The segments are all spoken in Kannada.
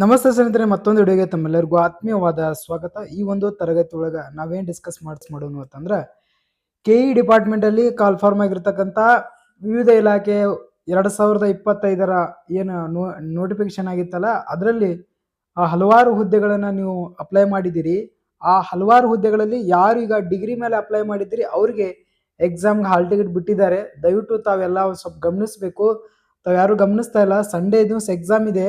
ನಮಸ್ತೆ ಸ್ನೇಹಿತರೆ, ಮತ್ತೊಂದು ವಿಡಿಯೋಗೆ ತಮ್ಮೆಲ್ಲರಿಗೂ ಆತ್ಮೀಯವಾದ ಸ್ವಾಗತ. ಈ ಒಂದು ತರಗತಿ ಒಳಗ ನಾವೇನ್ ಡಿಸ್ಕಸ್ ಮಾಡೋಣ ಅಂತಂದ್ರ ಕೆಇ ಡಿಪಾರ್ಟ್ಮೆಂಟ್ ಅಲ್ಲಿ ಕಾಲ್ಫಾರ್ಮ್ ಆಗಿರ್ತಕ್ಕಂಥ ವಿವಿಧ ಇಲಾಖೆ 2025 ಏನು ನೋಟಿಫಿಕೇಶನ್ ಆಗಿತ್ತಲ್ಲ, ಅದರಲ್ಲಿ ಆ ಹಲವಾರು ಹುದ್ದೆಗಳನ್ನ ನೀವು ಅಪ್ಲೈ ಮಾಡಿದಿರಿ. ಆ ಹಲವಾರು ಹುದ್ದೆಗಳಲ್ಲಿ ಯಾರು ಈಗ ಡಿಗ್ರಿ ಮೇಲೆ ಅಪ್ಲೈ ಮಾಡಿದಿರಿ ಅವ್ರಿಗೆ ಎಕ್ಸಾಮ್ಗೆ ಹಾಲ್ ಟಿಕೆಟ್ ಬಿಟ್ಟಿದ್ದಾರೆ. ದಯವಿಟ್ಟು ತಾವೆಲ್ಲ ಸ್ವಲ್ಪ ಗಮನಿಸ್ಬೇಕು. ತಾವ್ ಯಾರು ಗಮನಿಸ್ತಾ ಇಲ್ಲ. ಸಂಡೇ ದಿವಸ ಎಕ್ಸಾಮ್ ಇದೆ.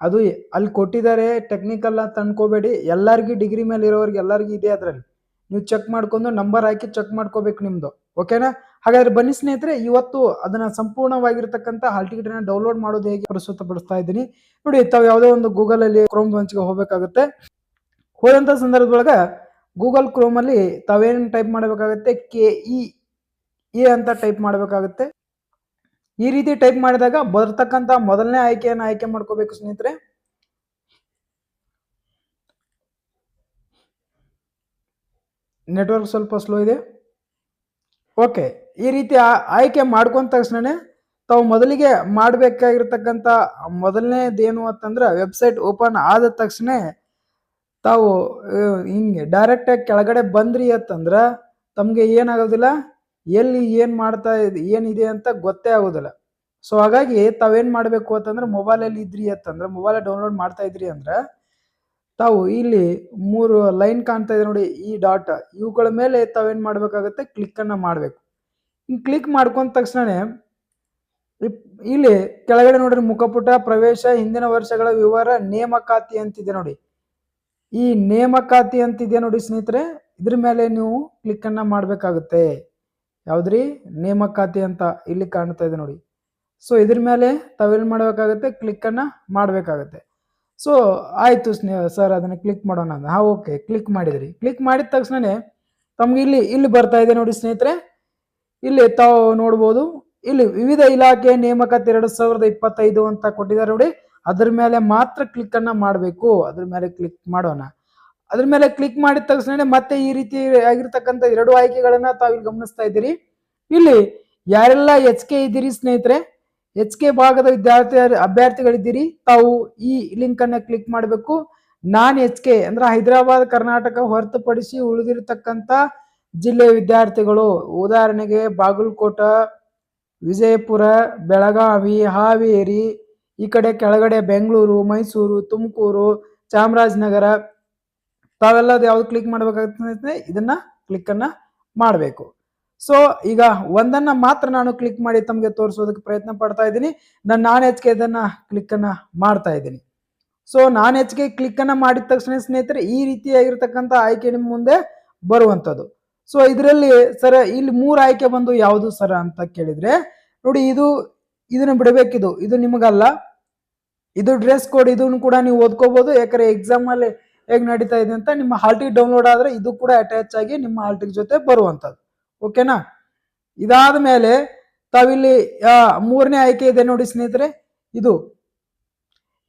ಅದು ಅಲ್ಲಿ ಕೊಟ್ಟಿದ್ದಾರೆ. ಟೆಕ್ನಿಕಲ್ ಅಂತ ಅನ್ಕೋಬೇಡಿ, ಎಲ್ಲರಿಗೂ ಡಿಗ್ರಿ ಮೇಲೆ ಇರೋರಿಗೆ ಎಲ್ಲರಿಗೂ ಇದೆ. ಅದ್ರಲ್ಲಿ ನೀವು ಚೆಕ್ ಮಾಡ್ಕೊಂಡು ನಂಬರ್ ಹಾಕಿ ಚೆಕ್ ಮಾಡ್ಕೋಬೇಕು ನಿಮ್ದು. ಓಕೆನಾ? ಹಾಗಾದ್ರೆ ಬನ್ನಿ ಸ್ನೇಹಿತರೆ, ಇವತ್ತು ಅದನ್ನ ಸಂಪೂರ್ಣವಾಗಿರ್ತಕ್ಕಂಥ ಹಾಲ್ ಟಿಕೆಟ್ ಅನ್ನ ಡೌನ್ಲೋಡ್ ಮಾಡೋದು ಹೇಗೆ ಪ್ರಸ್ತುತಪಡಿಸ್ತಾ ಇದ್ದೀನಿ ನೋಡಿ. ತಾವು ಯಾವುದೋ ಒಂದು ಗೂಗಲ್ ಅಲ್ಲಿ ಕ್ರೋಮ್ ಬ್ರಾಂಚ್ಗೆ ಹೋಗ್ಬೇಕಾಗುತ್ತೆ. ಹೋದಂತ ಸಂದರ್ಭದೊಳಗ ಗೂಗಲ್ ಕ್ರೋಮ್ ಅಲ್ಲಿ ತಾವೇನ್ ಟೈಪ್ ಮಾಡಬೇಕಾಗುತ್ತೆ, KEA ಅಂತ ಟೈಪ್ ಮಾಡಬೇಕಾಗುತ್ತೆ. ಈ ರೀತಿ ಟೈಪ್ ಮಾಡಿದಾಗ ಬರ್ತಕ್ಕಂಥ ಮೊದಲನೇ ಆಯ್ಕೆಯನ್ನು ಆಯ್ಕೆ ಮಾಡ್ಕೋಬೇಕು ಸ್ನೇಹಿತರೆ. ನೆಟ್ವರ್ಕ್ ಸ್ವಲ್ಪ ಸ್ಲೋ ಇದೆ. ಓಕೆ, ಈ ರೀತಿ ಆಯ್ಕೆ ಮಾಡ್ಕೊಂಡ ತಕ್ಷಣ ತಾವು ಮೊದಲಿಗೆ ಮಾಡಬೇಕಾಗಿರ್ತಕ್ಕಂಥ ಮೊದಲನೇದೇನು ಅಂತಂದ್ರೆ, ವೆಬ್ಸೈಟ್ ಓಪನ್ ಆದ ತಕ್ಷಣ ತಾವು ಹಿಂಗೆ ಡೈರೆಕ್ಟ್ ಆಗಿ ಕೆಳಗಡೆ ಬಂದ್ರಿ ಅಂತಂದ್ರ ತಮ್ಗೆ ಏನಾಗೋದಿಲ್ಲ, ಎಲ್ಲಿ ಏನ್ ಮಾಡ್ತಾ ಏನಿದೆ ಅಂತ ಗೊತ್ತೇ ಆಗೋದಿಲ್ಲ. ಸೊ ಹಾಗಾಗಿ ತಾವೇನ್ ಮಾಡ್ಬೇಕು ಅಂತಂದ್ರೆ, ಮೊಬೈಲಲ್ಲಿ ಇದ್ರಿ ಅಂತಂದ್ರೆ, ಮೊಬೈಲ್ ಡೌನ್ಲೋಡ್ ಮಾಡ್ತಾ ಇದ್ರಿ ಅಂದ್ರೆ ತಾವು ಇಲ್ಲಿ 3 ಲೈನ್ ಕಾಣ್ತಾ ಇದೆ ನೋಡಿ, ಈ ಡಾಟ್, ಇವುಗಳ ಮೇಲೆ ತಾವೇನ್ ಮಾಡ್ಬೇಕಾಗುತ್ತೆ, ಕ್ಲಿಕ್ ಅನ್ನ ಮಾಡ್ಬೇಕು. ಕ್ಲಿಕ್ ಮಾಡ್ಕೊಂಡ ತಕ್ಷಣ ಇಲ್ಲಿ ಕೆಳಗಡೆ ನೋಡ್ರಿ, ಮುಖಪುಟ, ಪ್ರವೇಶ, ಹಿಂದಿನ ವರ್ಷಗಳ ವಿವರ, ನೇಮಕಾತಿ ಅಂತಿದೆ ನೋಡಿ. ಈ ನೇಮಕಾತಿ ಅಂತಿದೆ ನೋಡಿ ಸ್ನೇಹಿತರೆ, ಇದ್ರ ಮೇಲೆ ನೀವು ಕ್ಲಿಕ್ ಅನ್ನ ಮಾಡ್ಬೇಕಾಗುತ್ತೆ. ಯಾವ್ದ್ರಿ? ನೇಮಕಾತಿ ಅಂತ ಇಲ್ಲಿ ಕಾಣ್ತಾ ಇದೆ ನೋಡಿ. ಸೊ ಇದ್ರ ಮೇಲೆ ತಾವೇನ್ ಮಾಡ್ಬೇಕಾಗತ್ತೆ, ಕ್ಲಿಕ್ ಅನ್ನ ಮಾಡ್ಬೇಕಾಗತ್ತೆ. ಸೊ ಆಯ್ತು ಸರ್, ಅದನ್ನ ಕ್ಲಿಕ್ ಮಾಡೋಣ. ಓಕೆ, ಕ್ಲಿಕ್ ಮಾಡಿದ್ರಿ. ಕ್ಲಿಕ್ ಮಾಡಿದ ತಕ್ಷಣ ತಮ್ಗೆ ಇಲ್ಲಿ ಬರ್ತಾ ಇದೆ ನೋಡಿ ಸ್ನೇಹಿತರೆ. ಇಲ್ಲಿ ತಾವು ನೋಡ್ಬೋದು, ಇಲ್ಲಿ ವಿವಿಧ ಇಲಾಖೆ ನೇಮಕಾತಿ 2025 ಅಂತ ಕೊಟ್ಟಿದ್ದಾರೆ ನೋಡಿ. ಅದ್ರ ಮೇಲೆ ಮಾತ್ರ ಕ್ಲಿಕ್ ಅನ್ನ ಮಾಡಬೇಕು. ಅದ್ರ ಮೇಲೆ ಕ್ಲಿಕ್ ಮಾಡೋಣ. ಅದ್ರ ಮೇಲೆ ಕ್ಲಿಕ್ ಮಾಡಿದ ತಕ್ಷಣ ಮತ್ತೆ ಈ ರೀತಿ ಆಗಿರ್ತಕ್ಕಂಥ 2 ಆಯ್ಕೆಗಳನ್ನ ತಾವು ಗಮನಿಸ್ತಾ ಇದ್ದೀರಿ. ಇಲ್ಲಿ ಯಾರೆಲ್ಲ HK ಇದ್ದೀರಿ ಸ್ನೇಹಿತರೆ, HK ಭಾಗದ ಅಭ್ಯರ್ಥಿಗಳಿದ್ದೀರಿ, ತಾವು ಈ ಲಿಂಕ್ ಅನ್ನ ಕ್ಲಿಕ್ ಮಾಡಬೇಕು. ನಾನ್ HK ಅಂದ್ರೆ ಹೈದರಾಬಾದ್ ಕರ್ನಾಟಕ ಹೊರತುಪಡಿಸಿ ಉಳಿದಿರತಕ್ಕಂತ ಜಿಲ್ಲೆಯ ವಿದ್ಯಾರ್ಥಿಗಳು, ಉದಾಹರಣೆಗೆ ಬಾಗಲಕೋಟ, ವಿಜಯಪುರ, ಬೆಳಗಾವಿ, ಹಾವೇರಿ, ಈ ಕಡೆ ಕೆಳಗಡೆ ಬೆಂಗಳೂರು, ಮೈಸೂರು, ತುಮಕೂರು, ಚಾಮರಾಜನಗರ, ತಾವೆಲ್ಲ ಯಾವ್ದು ಕ್ಲಿಕ್ ಮಾಡ್ಬೇಕಾಗುತ್ತೆ, ಇದನ್ನ ಕ್ಲಿಕ್ ಅನ್ನ ಮಾಡಬೇಕು. ಸೊ ಈಗ ಒಂದನ್ನ ಮಾತ್ರ ನಾನು ಕ್ಲಿಕ್ ಮಾಡಿ ತಮಗೆ ತೋರಿಸೋದಕ್ಕೆ ಪ್ರಯತ್ನ ಪಡ್ತಾ ಇದ್ದೀನಿ. ನಾನ್ HK ಇದನ್ನ ಕ್ಲಿಕ್ ಅನ್ನ ಮಾಡ್ತಾ ಇದ್ದೀನಿ. ಸೊ ನಾನ್ HK ಕ್ಲಿಕ್ ಅನ್ನ ಮಾಡಿದ ತಕ್ಷಣ ಸ್ನೇಹಿತರೆ ಈ ರೀತಿಯಾಗಿರ್ತಕ್ಕಂಥ ಆಯ್ಕೆ ನಿಮ್ಮ ಮುಂದೆ ಬರುವಂತದ್ದು. ಸೊ ಇದರಲ್ಲಿ ಸರ ಇಲ್ಲಿ 3 ಆಯ್ಕೆ ಬಂದು ಯಾವುದು ಸರ ಅಂತ ಕೇಳಿದ್ರೆ ನೋಡಿ, ಇದನ್ನ ಬಿಡಬೇಕಿದು, ಇದು ನಿಮಗಲ್ಲ. ಇದು ಡ್ರೆಸ್ ಕೋಡ್, ಇದನ್ನು ಕೂಡ ನೀವು ಓದ್ಕೋಬಹುದು. ಯಾಕಂದ್ರೆ ಎಕ್ಸಾಮ್ ಅಲ್ಲಿ ಹೇಗ್ ನಡೀತಾ ಇದೆ ಅಂತ ನಿಮ್ಮ ಹಾಲ್ ಟಿಕೆಟ್ ಡೌನ್ಲೋಡ್ ಆದ್ರೆ ಇದು ಕೂಡ ಅಟ್ಯಾಚ್ ಆಗಿ ನಿಮ್ಮ ಹಾಲ್ ಟಿಕೆಟ್ ಜೊತೆ ಬರುವಂತದ್ದು. ಓಕೆನಾ? ಇದಾದ ಮೇಲೆ ತಾವಿಲ್ಲಿ 3ನೇ ಆಯ್ಕೆ ಇದೆ ನೋಡಿ ಸ್ನೇಹಿತರೆ. ಇದು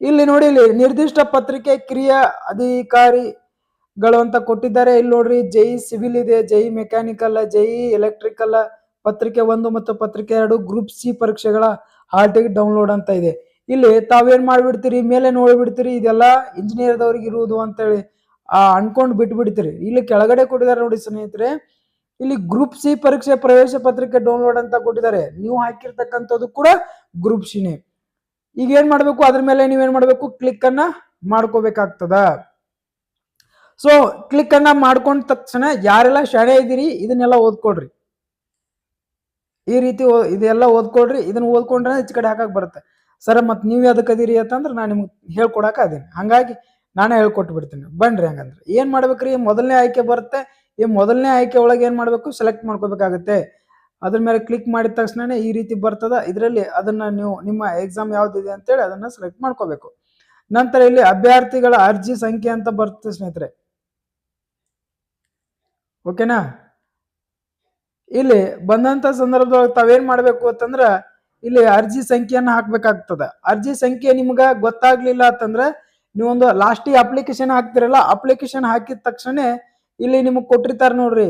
ಇಲ್ಲಿ ನೋಡಿ, ಇಲ್ಲಿ ನಿರ್ದಿಷ್ಟ ಪತ್ರಿಕೆ ಕ್ರಿಯಾ ಅಧಿಕಾರಿಗಳು ಅಂತ ಕೊಟ್ಟಿದ್ದಾರೆ. ಇಲ್ಲಿ ನೋಡ್ರಿ, JE ಸಿವಿಲ್ ಇದೆ, JE ಮೆಕ್ಯಾನಿಕಲ್, JE ಎಲೆಕ್ಟ್ರಿಕಲ್, ಪತ್ರಿಕೆ 1 ಮತ್ತು ಪತ್ರಿಕೆ 2 ಗ್ರೂಪ್ C ಪರೀಕ್ಷೆಗಳ ಹಾಲ್ ಟಿಕೆಟ್ ಡೌನ್ಲೋಡ್ ಅಂತ ಇದೆ. ಇಲ್ಲಿ ತಾವೇನ್ ಮಾಡ್ಬಿಡ್ತೀರಿ, ಮೇಲೆ ನೋಡ್ಬಿಡ್ತೀರಿ, ಇದೆಲ್ಲ ಇಂಜಿನಿಯರ್ ದವ್ರಿಗೆ ಇರುವುದು ಅಂತೇಳಿ ಅನ್ಕೊಂಡ್ ಬಿಟ್ಬಿಡ್ತೀರಿ. ಇಲ್ಲಿ ಕೆಳಗಡೆ ಕೊಟ್ಟಿದ್ದಾರೆ ನೋಡಿ ಸ್ನೇಹಿತರೆ, ಇಲ್ಲಿ ಗ್ರೂಪ್ C ಪರೀಕ್ಷೆ ಪ್ರವೇಶ ಪತ್ರಿಕೆ ಡೌನ್ಲೋಡ್ ಅಂತ ಕೊಟ್ಟಿದ್ದಾರೆ. ನೀವು ಹಾಕಿರ್ತಕ್ಕಂಥದ್ದು ಕೂಡ ಗ್ರೂಪ್ C ನೇ. ಈಗ ಏನ್ ಮಾಡ್ಬೇಕು, ಅದ್ರ ಮೇಲೆ ನೀವೇನ್ ಮಾಡ್ಬೇಕು, ಕ್ಲಿಕ್ ಅನ್ನ ಮಾಡ್ಕೋಬೇಕಾಗ್ತದ. ಸೊ ಕ್ಲಿಕ್ ಅನ್ನ ಮಾಡ್ಕೊಂಡ ತಕ್ಷಣ ಯಾರೆಲ್ಲ ಶಾಣೆ ಇದ್ದೀರಿ ಇದನ್ನೆಲ್ಲ ಓದ್ಕೊಡ್ರಿ. ಈ ರೀತಿ ಇದೆಲ್ಲ ಓದ್ಕೊಡ್ರಿ. ಇದನ್ನ ಓದ್ಕೊಂಡ್ರೆ ಈಚ ಕಡೆ ಹಾಕಕ್ ಬರುತ್ತೆ. ಸರ್ ಮತ್ ನೀವ್ ಅದಕ್ಕೆ ಅದೀರಿ ಅಂತಂದ್ರೆ ನಾನು ನಿಮ್ಗೆ ಹೇಳ್ಕೊಡಕ ಅದೀನಿ, ಹಂಗಾಗಿ ನಾನೇ ಹೇಳ್ಕೊಟ್ಟು ಬಿಡ್ತೀನಿ. ಬನ್ರಿ. ಹಂಗಂದ್ರೆ ಏನ್ ಮಾಡ್ಬೇಕ್ರಿ, ಮೊದಲನೇ ಆಯ್ಕೆ ಬರುತ್ತೆ. ಈ ಮೊದಲನೇ ಆಯ್ಕೆ ಒಳಗೆ ಏನ್ ಮಾಡ್ಬೇಕು, ಸೆಲೆಕ್ಟ್ ಮಾಡ್ಕೋಬೇಕಾಗುತ್ತೆ. ಅದ್ರ ಮೇಲೆ ಕ್ಲಿಕ್ ಮಾಡಿದ ತಕ್ಷಣ ಈ ರೀತಿ ಬರ್ತದ. ಇದರಲ್ಲಿ ಅದನ್ನ ನೀವು ನಿಮ್ಮ ಎಕ್ಸಾಮ್ ಯಾವ್ದಿದೆ ಅಂತೇಳಿ ಅದನ್ನ ಸೆಲೆಕ್ಟ್ ಮಾಡ್ಕೋಬೇಕು. ನಂತರ ಇಲ್ಲಿ ಅಭ್ಯರ್ಥಿಗಳ ಅರ್ಜಿ ಸಂಖ್ಯೆ ಅಂತ ಬರ್ತದೆ ಸ್ನೇಹಿತರೆ. ಓಕೆನಾ? ಇಲ್ಲಿ ಬಂದಂತ ಸಂದರ್ಭದೊಳಗೆ ತಾವೇನ್ ಮಾಡ್ಬೇಕು ಅಂತಂದ್ರ ಇಲ್ಲಿ ಅರ್ಜಿ ಸಂಖ್ಯೆಯನ್ನ ಹಾಕ್ಬೇಕಾಗ್ತದ. ಅರ್ಜಿ ಸಂಖ್ಯೆ ನಿಮ್ಗ ಗೊತ್ತಾಗ್ಲಿಲ್ಲ ಅಂತಂದ್ರೆ ನೀವೊಂದು ಲಾಸ್ಟಿಗೆ ಅಪ್ಲಿಕೇಶನ್ ಹಾಕ್ತಿರಲ್ಲ, ಅಪ್ಲಿಕೇಶನ್ ಹಾಕಿದ ತಕ್ಷಣ ಇಲ್ಲಿ ನಿಮಗ್ ಕೊಟ್ಟಿರ್ತಾರೆ ನೋಡ್ರಿ,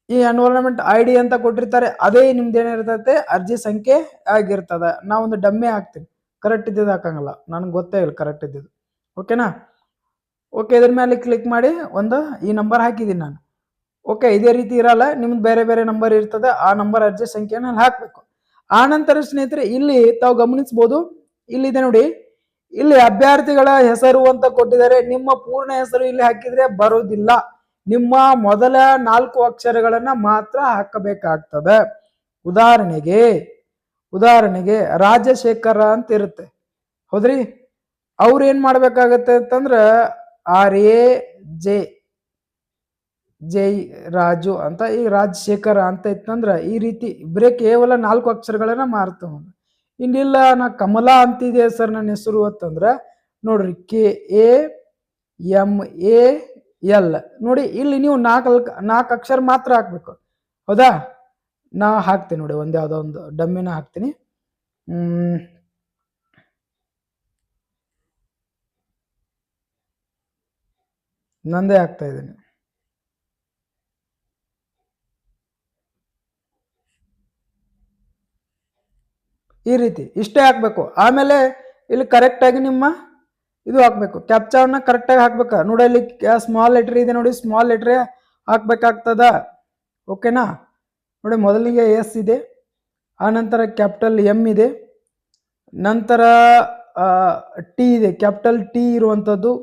ಈ ಎನ್ವೈರನ್ಮೆಂಟ್ ID ಅಂತ ಕೊಟ್ಟಿರ್ತಾರೆ. ಅದೇ ನಿಮ್ದು ಏನಿರ್ತದೆ, ಅರ್ಜಿ ಸಂಖ್ಯೆ ಆಗಿರ್ತದ. ನಾವೊಂದು ಡಮ್ಮಿ ಹಾಕ್ತೀನಿ. ಕರೆಕ್ಟ್ ಇದ್ದಿದ್ದು ಹಾಕಂಗಿಲ್ಲ, ನನಗೆ ಗೊತ್ತೇ ಇಲ್ಲ ಕರೆಕ್ಟ್ ಇದ್ದಿದ್ದು. ಓಕೆನಾ? ಓಕೆ, ಇದ್ರ ಮೇಲೆ ಕ್ಲಿಕ್ ಮಾಡಿ ಈ ನಂಬರ್ ಹಾಕಿದ್ದೀನಿ ನಾನು. ಓಕೆ, ಇದೇ ರೀತಿ ಇರಲ್ಲ, ನಿಮ್ದು ಬೇರೆ ಬೇರೆ ನಂಬರ್ ಇರ್ತದೆ. ಆ ನಂಬರ್ ಅರ್ಜಿ ಸಂಖ್ಯೆನ ಹಾಕಬೇಕು. ಆ ನಂತರ ಸ್ನೇಹಿತರೆ ಇಲ್ಲಿ ತಾವು ಗಮನಿಸಬಹುದು, ಇಲ್ಲಿದೆ ನೋಡಿ, ಇಲ್ಲಿ ಅಭ್ಯರ್ಥಿಗಳ ಹೆಸರು ಅಂತ ಕೊಟ್ಟಿದ್ದಾರೆ. ನಿಮ್ಮ ಪೂರ್ಣ ಹೆಸರು ಇಲ್ಲಿ ಹಾಕಿದ್ರೆ ಬರೋದಿಲ್ಲ, ನಿಮ್ಮ ಮೊದಲ 4 ಅಕ್ಷರಗಳನ್ನ ಮಾತ್ರ ಹಾಕಬೇಕಾಗ್ತದೆ. ಉದಾಹರಣೆಗೆ ರಾಜಶೇಖರ ಅಂತ ಇರುತ್ತೆ, ಹೌದ್ರಿ? ಅವ್ರು ಏನ್ ಮಾಡ್ಬೇಕಾಗತ್ತೆ ಅಂತಂದ್ರ RAJ ರಾಜು ಅಂತ, ಈ ರಾಜಶೇಖರ ಅಂತ ಇತ್ತಂದ್ರ ಈ ರೀತಿ ಬರೇ ಕೇವಲ 4 ಅಕ್ಷರಗಳನ್ನ ಮಾರ್ತವ. ಇನ್ನಿಲ್ಲ ನಾ ಕಮಲಾ ಅಂತಿದೆ ಸರ್ ನನ್ನ ಹೆಸರು ಅಂತಂದ್ರ ನೋಡ್ರಿ KAMAL. ನೋಡಿ, ಇಲ್ಲಿ ನೀವು 4 ಅಕ್ಷರ ಮಾತ್ರ ಹಾಕ್ಬೇಕು, ಹೌದಾ? ನಾ ಹಾಕ್ತೀನಿ ನೋಡಿ, ಯಾವ್ದೋ ಒಂದು ಡಮ್ಮಿನ ಹಾಕ್ತೀನಿ. ನಂದೇ ಹಾಕ್ತಾ ಇದ್ದೀನಿ. ಈ ರೀತಿ ಇಷ್ಟೇ ಹಾಕ್ಬೇಕು. ಆಮೇಲೆ ಇಲ್ಲಿ ಕರೆಕ್ಟ್ ಆಗಿ ನಿಮ್ಮ ಇದು ಹಾಕ್ಬೇಕು, ಕ್ಯಾಪ್ಚಾವನ್ನ ಕರೆಕ್ಟ್ ಆಗಿ ಹಾಕ್ಬೇಕ. ನೋಡಿ, ಇಲ್ಲಿ ಸ್ಮಾಲ್ ಲೆಟರ್ ಇದೆ ನೋಡಿ, ಸ್ಮಾಲ್ ಲೆಟರ್ ಹಾಕ್ಬೇಕಾಗ್ತದ. ಓಕೆನಾ? ನೋಡಿ, ಮೊದಲಿಗೆ S ಇದೆ, ಆನಂತರ ಕ್ಯಾಪಿಟಲ್ M ಇದೆ, ನಂತರ T ಇದೆ, ಕ್ಯಾಪಿಟಲ್ T ಇರುವಂಥದ್ದು,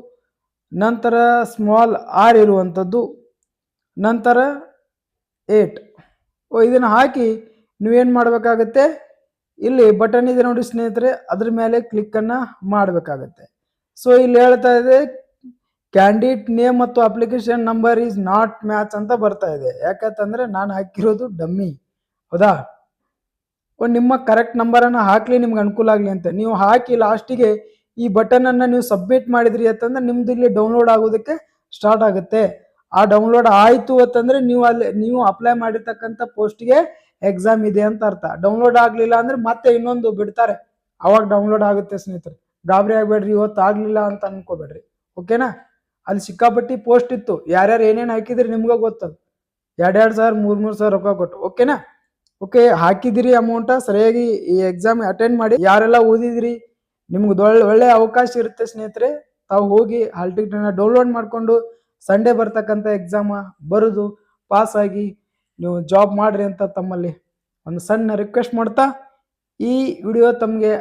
ನಂತರ ಸ್ಮಾಲ್ R ಇರುವಂಥದ್ದು, ನಂತರ 8. ಇದನ್ನು ಹಾಕಿ ನೀವೇನು ಮಾಡಬೇಕಾಗತ್ತೆ, ಇಲ್ಲಿ ಬಟನ್ ಇದೆ ನೋಡಿ ಸ್ನೇಹಿತರೆ, ಅದ್ರ ಮೇಲೆ ಕ್ಲಿಕ್ ಅನ್ನ ಮಾಡಬೇಕಾಗತ್ತೆ. ಸೊ ಇಲ್ಲಿ ಹೇಳ್ತಾ ಇದೆ ಕ್ಯಾಂಡಿಡೇಟ್ ನೇಮ್ ಮತ್ತು application number is not match ಅಂತ ಬರ್ತಾ ಇದೆ. ಯಾಕಂತಂದ್ರೆ ನಾನು ಹಾಕಿರೋದು ಡಮ್ಮಿ, ಹೌದಾ? ನಿಮ್ಮ ಕರೆಕ್ಟ್ ನಂಬರ್ ಅನ್ನ ಹಾಕ್ಲಿ, ನಿಮ್ಗೆ ಅನುಕೂಲ ಆಗ್ಲಿ ಅಂತ. ನೀವು ಹಾಕಿ ಲಾಸ್ಟಿಗೆ ಈ ಬಟನ್ ಅನ್ನ ನೀವು ಸಬ್ಮಿಟ್ ಮಾಡಿದ್ರಿ ಅಂತಂದ್ರೆ ನಿಮ್ದು ಇಲ್ಲಿ ಡೌನ್ಲೋಡ್ ಆಗೋದಕ್ಕೆ ಸ್ಟಾರ್ಟ್ ಆಗುತ್ತೆ. ಆ ಡೌನ್ಲೋಡ್ ಆಯ್ತು ಅಂತಂದ್ರೆ ನೀವು ಅಪ್ಲೈ ಮಾಡಿರ್ತಕ್ಕಂಥ ಪೋಸ್ಟ್ಗೆ ಎಕ್ಸಾಮ್ ಇದೆ ಅಂತ ಅರ್ಥ. ಡೌನ್ಲೋಡ್ ಆಗ್ಲಿಲ್ಲ ಅಂದ್ರೆ ಮತ್ತೆ ಇನ್ನೊಂದು ಬಿಡ್ತಾರೆ, ಅವಾಗ ಡೌನ್ಲೋಡ್ ಆಗುತ್ತೆ ಸ್ನೇಹಿತರೆ. ಗಾಬರಿ ಆಗ್ಬೇಡ್ರಿ, ಇವತ್ತು ಆಗ್ಲಿಲ್ಲ ಅಂತ ಅನ್ಕೋಬೇಡ್ರಿ. ಓಕೆನಾ? ಅಲ್ಲಿ ಸಿಕ್ಕಾಪಟ್ಟಿ ಪೋಸ್ಟ್ ಇತ್ತು, ಯಾರ್ಯಾರು ಏನೇನು ಹಾಕಿದ್ರಿ ನಿಮ್ಗೆ ಗೊತ್ತದ. 2,000 3,000 ರೊಕ್ಕ ಕೊಟ್ಟು. ಓಕೆನಾ? ಓಕೆ, ಹಾಕಿದಿರಿ ಅಮೌಂಟ್ ಸರಿಯಾಗಿ ಈ ಎಕ್ಸಾಮ್ ಅಟೆಂಡ್ ಮಾಡಿ. ಯಾರೆಲ್ಲ ಓದಿದ್ರಿ, ನಿಮ್ಗೆ ಒಳ್ಳೆ ಅವಕಾಶ ಇರುತ್ತೆ ಸ್ನೇಹಿತರೆ. ತಾವು ಹೋಗಿ ಹಾಲ್ ಟಿಕೆಟ್ ಅನ್ನ ಡೌನ್ಲೋಡ್ ಮಾಡ್ಕೊಂಡು ಸಂಡೇ ಬರ್ತಕ್ಕಂಥ ಎಕ್ಸಾಮ್ ಬರೆದು ಪಾಸ್ ಆಗಿ ನೀವು ಜಾಬ್ ಮಾಡ್ರಿ ಅಂತ ತಮ್ಮಲ್ಲಿ ಒಂದು ಸಣ್ಣ ರಿಕ್ವೆಸ್ಟ್ ಮಾಡ್ತಾ, ಈ ವಿಡಿಯೋ ತಮಗೆ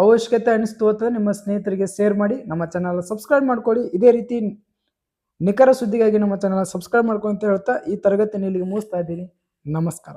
ಅವಶ್ಯಕತೆ ಅನಿಸ್ತು ಅಂತಂದ್ರೆ ನಿಮ್ಮ ಸ್ನೇಹಿತರಿಗೆ ಶೇರ್ ಮಾಡಿ. ನಮ್ಮ ಚಾನಲ್ ಸಬ್ಸ್ಕ್ರೈಬ್ ಮಾಡ್ಕೊಳ್ಳಿ. ಇದೇ ರೀತಿ ನಿಖರ ಸುದ್ದಿಗಾಗಿ ನಮ್ಮ ಚಾನಲ್ ಸಬ್ಸ್ಕ್ರೈಬ್ ಮಾಡ್ಕೊಂಡು ಅಂತ ಹೇಳ್ತಾ ಈ ತರಗತಿಯನ್ನು ಇಲ್ಲಿಗೆ ಮುಗಿಸ್ತಾ ಇದ್ದೀನಿ. ನಮಸ್ಕಾರ.